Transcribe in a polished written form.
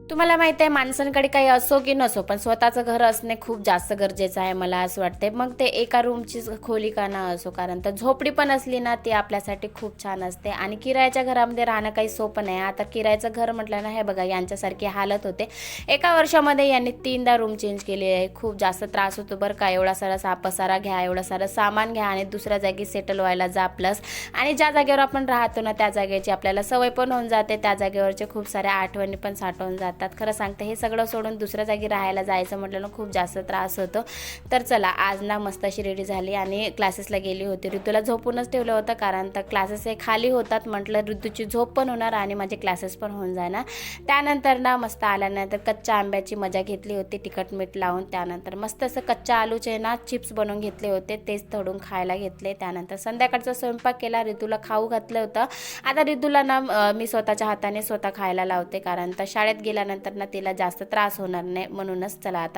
तुम्हाला माहिती आहे माणसांकडे काही असो की नसो पण स्वतःचं घर असणे खूप जास्त गरजेचं आहे मला असं वाटते. मग ते एका रूमची खोली का ना असो, कारण तर झोपडी पण असली ना ती आपल्यासाठी खूप छान असते. आणि किरायाच्या घरामध्ये राहणं काही सोपं नाही. आता किरायाचं घर म्हटलं ना, हे बघा यांच्यासारखी हालत होते. एका वर्षामध्ये यांनी 3दा रूम चेंज केली आहे. खूप जास्त त्रास होतो बरं का. एवढा सारा पसारा घ्या, एवढा सारं सामान घ्या आणि दुसऱ्या जागी सेटल व्हायला जा. प्लस आणि ज्या जागेवर आपण राहतो ना त्या जागेची आपल्याला सवय पण होऊन जाते, त्या जागेवरचे खूप साऱ्या आठवणी पण साठवून जातात. खरं सांगते हे सगळं सोडून दुसऱ्या जागी राहायला जायचं म्हटलं ना खूप जास्त त्रास होतो. तर चला आज ना मस्त अशी रेडी झाली आणि क्लासेसला गेली होती. ऋतूला झोपूनच ठेवलं होतं कारण तर क्लासेस हे खाली होतात. म्हटलं ऋतूची झोप पण होणार आणि माझे क्लासेस पण होऊन जाणार. त्यानंतर ना मस्त आल्यानंतर कच्च्या आंब्याची मजा घेतली होती तिखट मीठ लावून. त्यानंतर मस्त असं कच्च्या आलूचे ना चिप्स बनवून घेतले होते, तेच तळून खायला घेतले. त्यानंतर संध्याकाळचा स्वयंपाक केला, ऋतूला खाऊ घातलं होतं. आता ऋतूला ना मी स्वतःच्या हाताने स्वतः खायला लावते कारण तर शाळेत गेल्यानंतर ना तिला जास्त त्रास होणार नाही म्हणूनच. चला आता